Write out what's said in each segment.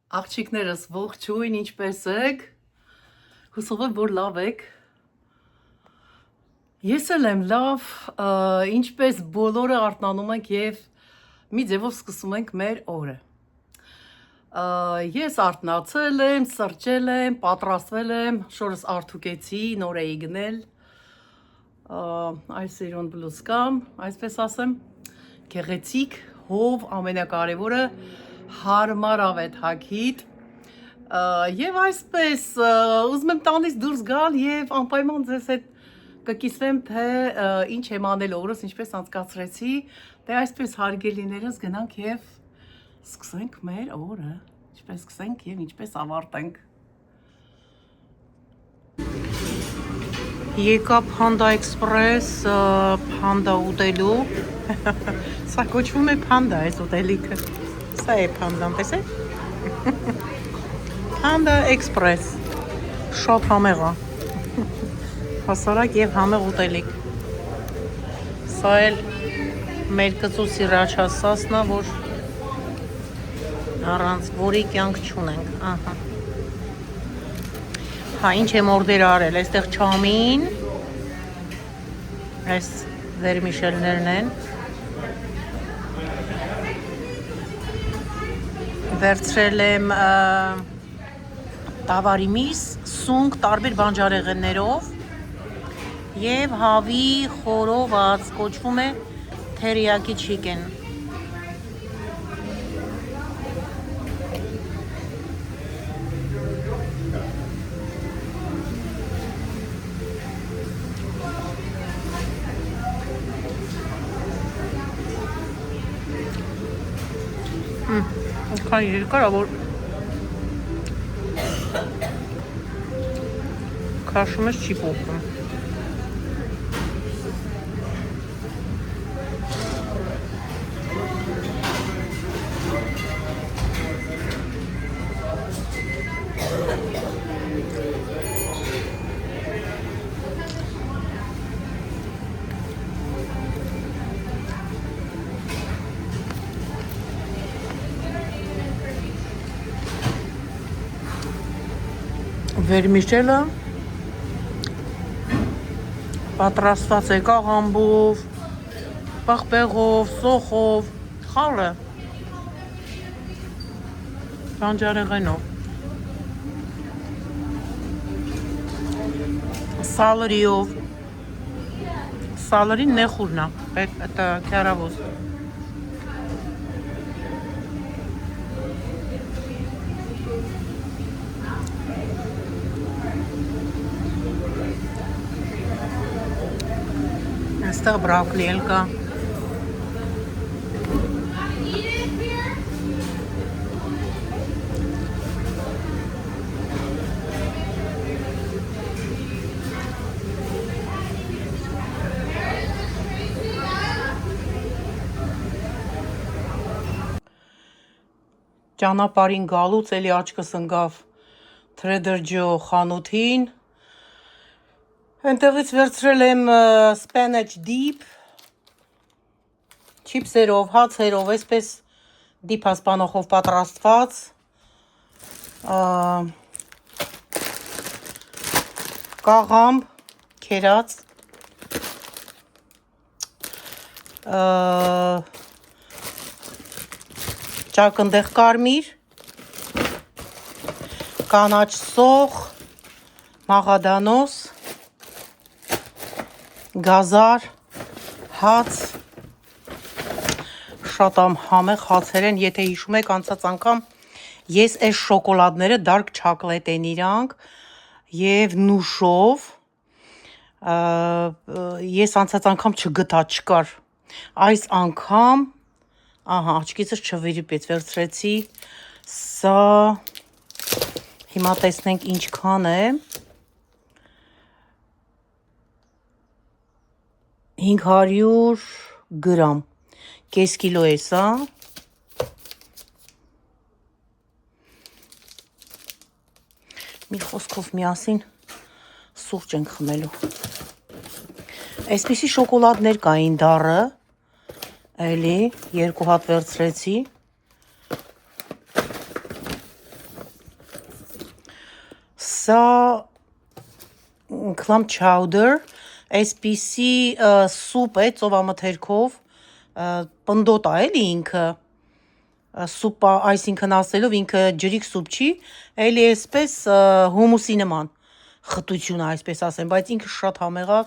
Աղջիկներս ողջույն, ինչպես եք, հուսով եմ, որ լավ եք, ես էլ եմ լավ, ինչպես բոլորը արթնանում ենք և մի ձևով սկսում ենք մեր օրը, ես արթնացել եմ, սրճել եմ, պատրաստվել եմ, շորս արդուկեցի, նոր էի գնել, այս իրոն բլուսկամ, այսպես ասեմ, գեղեցիկ, հով, ամենակարևորը, հարմար ավետ հագիտ, և այսպես ուզում եմ տանից դուրս գալ և անպայման ձեզ հետ կկիսվեմ, թե ինչ եմ անել օրս, ինչպես անցկացրեցի, դե այսպես հարգելիներս գնանք և սկսենք մեր օրը, ինչպես սկսենք և ինչպես ավարտենք։ Եկա Panda Express, Panda ուտելու, սա կոչվում է Panda այս ուտելիքը, սա է Panda-ն, տեսեք, Panda Express, շոփ համեղա, հասարակ և համեղ ուտելիք, սա էլ մեր կծու սիրաչասասն է, որ առանց որի կյանք չունենք, ահա, հա, ինչ եմ օրդեր արել, այստեղ չամին, այս վերմիշելներն են, վերցրել եմ տավարի միս, սունկ տարբեր բանջարեղեններով և հավի խորոված, կոչվում է թերիակի չիկեն, Քան երկար է, որ քաշում ես չի փոխվում։ Վերմիշելը պատրաստված է կաղամբով, պղպեղով, սոխով, խալը, բանջարեղենով, սալրիով, սալրին նեխուրն է, это քյարավոզ, այստեղ բրոկլի էլ կա, ճանապարհին գալուց էլի աչքս ընկավ Trader Joe խանութին, այնտեղից վերցրել եմ spinach dip, չիպսերով, հացերով, այսպես դիփասպանոխով պատրաստված, կաղամբ, քերած, ճակնդեղ կարմիր, կանաչ սոխ, մաղադանոս, գազար, հաց, շատ համեղ հացեր են, եթե հիշում եք անցած անգամ, ես այս շոկոլադները dark chocolate են իրանք և նուշով, ես անցած անգամ չգտա, չկար, այս անգամ, ահա, աչքիցս չվիրիպեց, վերցրեցի, սա, հիմա տեսնենք ինչքան է, 500 գրամ, կես կիլո է սա, մի խոսքով միասին սուրճ ենք խմելու, այսպիսի շոկոլադներ կային դառը, էլի, երկու հատ վերցրեցի, Սա clam chowder, այսպիսի սուպ է ծովամթերքով, պնդոտ է էլի ինքը, սուպ, այսինքն ասելով ինքը ջրիկ սուպ չի, էլի այսպես հումուսի նման խտություն է, այսպես ասեմ, բայց ինքը շատ համեղավ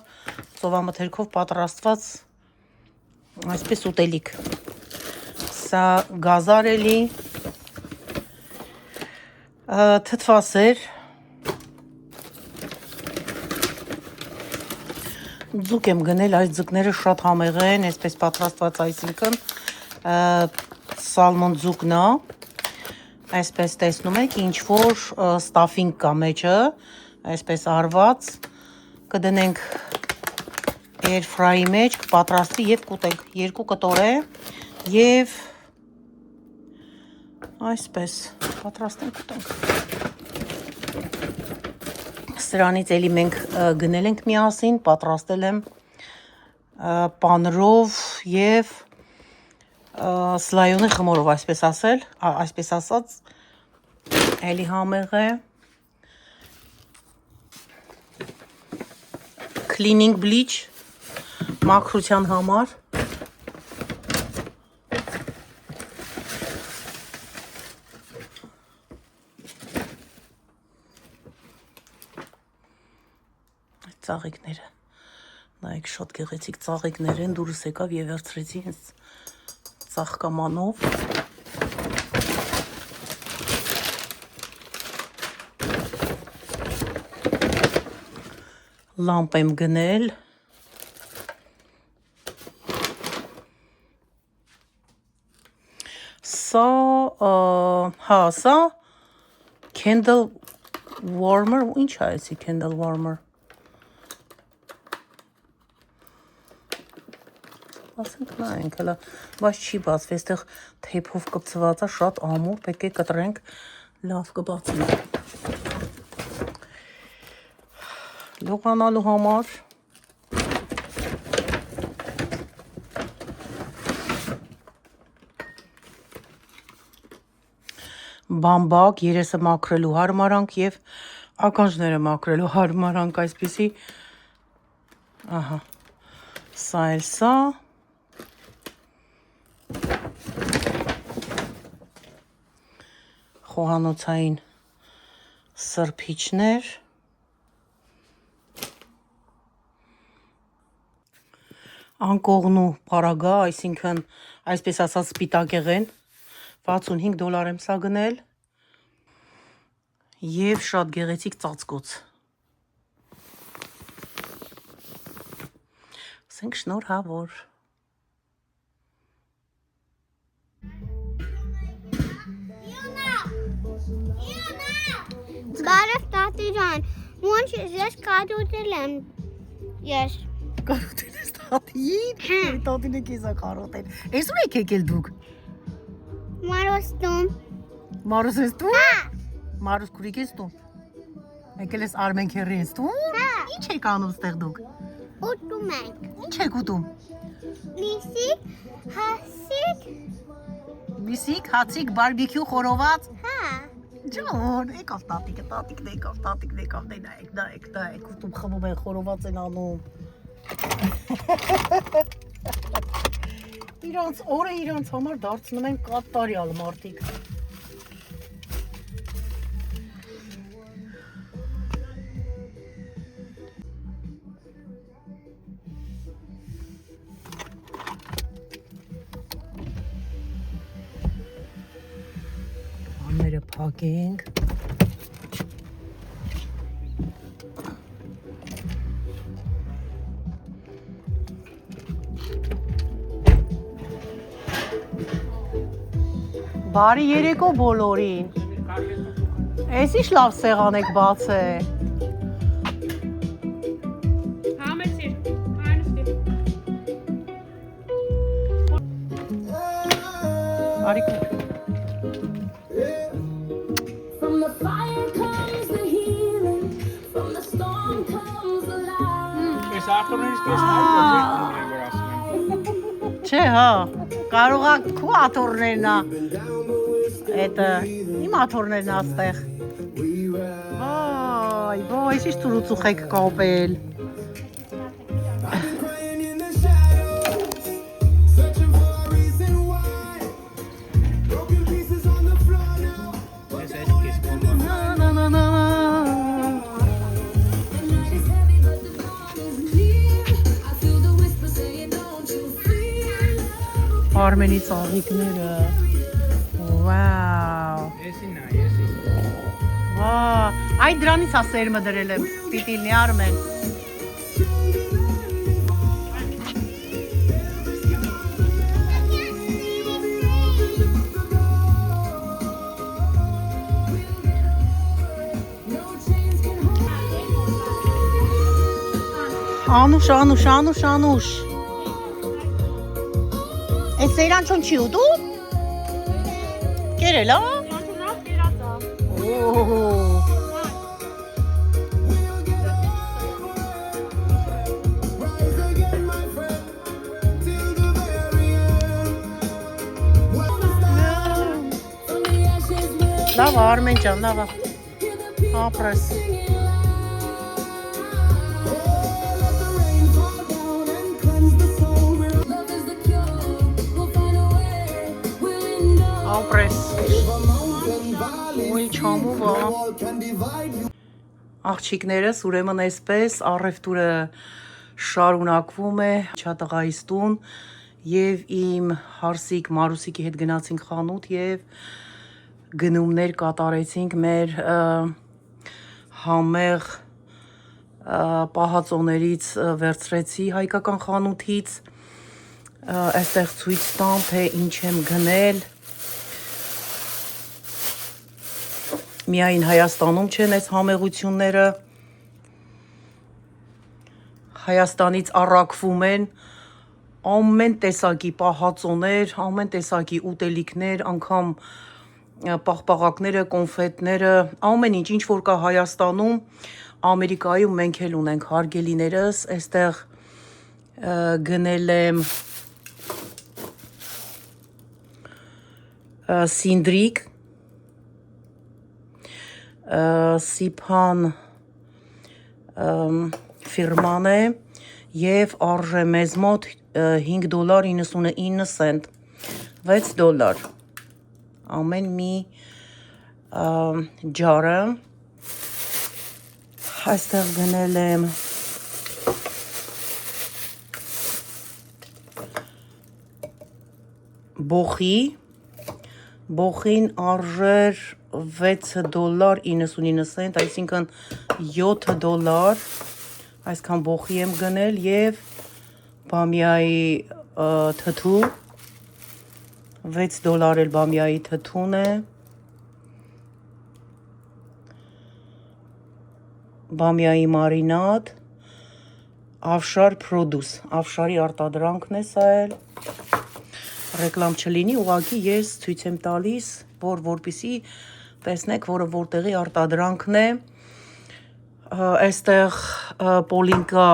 ծովամթերքով պատրաստված այսպես ուտելիք։ Սա գազարելի թթվասեր, ձուկ եմ գնել, այս ձուկները շատ համեղ են, այսպես պատրաստված, այսինքն սալմոն ձուկն է, այսպես տեսնում եք, ինչ որ ստաֆինգ կա մեջը, այսպես արված, կդնենք air fry-ի մեջ, կպատրաստի և կուտենք, 2 կտոր է և այսպես պատրաստենք կուտենք։ Սրանից էլի մենք գնել ենք միասին, պատրաստել եմ պանրով և սլայոնի խմորով, այսպես ասած, էլի համեղ է, cleaning bleach, մաքրության համար, ծաղիկները, նայեք շատ գեղեցիկ ծաղիկներ են, դուրս եկավ և վերցրեցի հենց ծաղկամանով, լամպ եմ գնել, սա candle warmer, ինչ է այսի candle warmer, ասենք նայենք հլա, բայց չի բացվի, այստեղ թեյփով կպցված է, շատ ամուր, պետք է կտրենք, լավ կբացվի։ Լողանալու համար բամբակ, երեսը մաքրելու հարմարանք և ականջները մաքրելու հարմարանք, այսպիսի, ահա, սա էլ սա, խոհանոցային սրբիչներ, անկողնու պարագա, այսինքն, այսպես ասած սպիտակեղեն, $65 եմ սա գնել և շատ գեղեցիկ ծածկոց։ Ասենք շնորհավոր։ Բարև տատի ջան, ոնց ես կարոտել եմ, ես։ Կարոտել ես տատին, տատին է կեզ է կարոտել, ես ուր եք եկել դուք։ Մարոստում։ Մարուս ես տուն։ Մարուս քուրիկ ես տուն։ Եկել ես Արմեն քեռի ես տուն։ Ինչ եք անում ստեղ դուք։ Ուտում ենք։ Ինչ եք ուտում։ Միսիկ, հասիկ։ Միսիկ, հացիկ, բարբեկյու խորոված։ Հա։ Ջան, եկավ տատիկն եկավ, նայեք, ուտում խմում են, խորոված են անում։ Իրանց օրը իրանց համար դարձնում են կատարյալ մարդիկ։ Բանները փակենք։ Բարի երեկո բոլորին։ Էս ինչ լավ սեղան եք բացել։ Բարի։ Չէ, հա, կարող է քու աթոռներն է, էտը, իմ աթոռներն է աստեղ։ Վայ, ինչ ծուրուցուխ եք կապել։ Արմենի ծաղիկները, վաու, այ դրանից է սերմը դրել եմ, պիտի լինի Արմեն։ Անուշ, Էս սեյրան չոն չի ուտու? Կերել, Լավ, Արմեն ջան, լավ, ապրես։ Ապրես, ուի չամուվա։ Աղջիկներս, ուրեմն այսպես առևտուրը շարունակվում է Չատաղայից տուն և իմ հարսիկ Մարուսիկի հետ գնացինք խանութ և գնումներ կատարեցինք մեր համեղ պահածոներից վերցրեցի հայկական խանութից, այստեղ ցույց տամ, թե ինչ եմ գնել, միայն Հայաստանում չեն այս համեղությունները, Հայաստանից առաքվում են ամեն տեսակի պահածոներ, ամեն տեսակի ուտելիքներ, անգամ պաղպաղակները, կոնֆետները, ամեն ինչ որ կա Հայաստանում, Ամերիկայում մենք էլ ունենք հարգելիներս, այստեղ գնել եմ սինդրիկ, Սիփան ֆիրման է և արժե մեզ մոտ $5.99, $6, ամեն մի ջարը, այստեղ գնել եմ բոխին արժեր $6.99, այսինքն $7, այսքան բոխի եմ գնել և բամիայի թթու, $6 էլ բամիայի թթուն է, բամիայի մարինատ, ավշար պրոդուս, ավշարի արտադրանքն է սա էլ, ռեկլամ չլինի, ուղղակի ես ցույց եմ տալիս, որպեսզի տեսնեք, որը որտեղի արտադրանքն է, այստեղ պոլինկա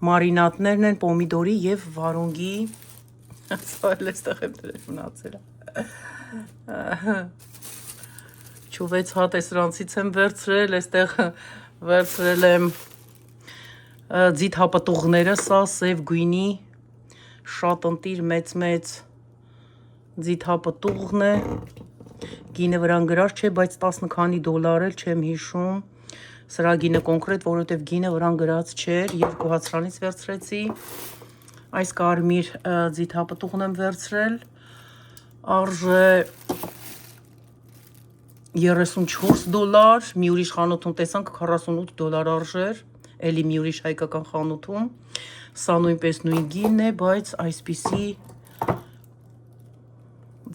մարինատներն են, պոմիդորի և վարունգի, սա էլ այստեղ եմ դրել մնացել, չուվեց հատ սրանցից եմ վերցրել, այստեղ վերցրել եմ ձիթապտուղները, սա սև գույնի, շատ ընտիր մեծ ձիթապտուղն է, գինը վրան գրած չէ, բայց 10 քանի դոլար էլ չեմ հիշում, սրա գինը կոնկրետ, որովհետև գինը վրան գրած չէր, երկու հացրանից վերցրեցի, այս կարմիր ձիթապտուղն եմ վերցրել, արժե $34, մի ուրիշ խանութում տեսանք $48 արժեր, էլի մի ուրիշ հայկական խանութում, սա նույնպես նույն գինն է, բայց այսպիսի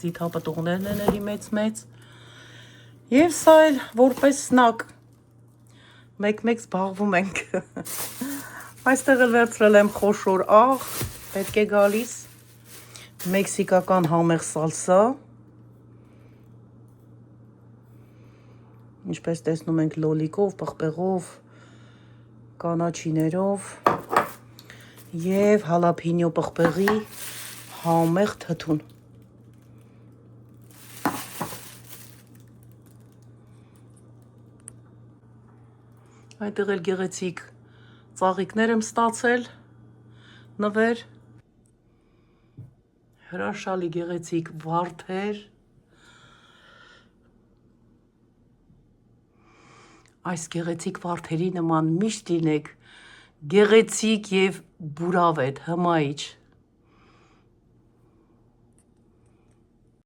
ձիթապտուղներն են էլի մեծ, և սա էլ որպես սնակ, մեկ զբաղվում ենք, այստեղ էլ վերցրել եմ խոշոր աղ, պետք է գալիս, մեքսիկական համեղ սալսա, ինչպես տեսնում ենք լոլիկով, պղպեղով, կանաչիներով և հալափինյո պղպեղի համեղ թթուն։ Այդտեղ էլ գեղեցիկ ծաղիկներ եմ ստացել, նվեր, հրաշալի գեղեցիկ վարդեր, այս գեղեցիկ վարդերի նման միշտ լինեք գեղեցիկ և բուրավետ, հմայիչ։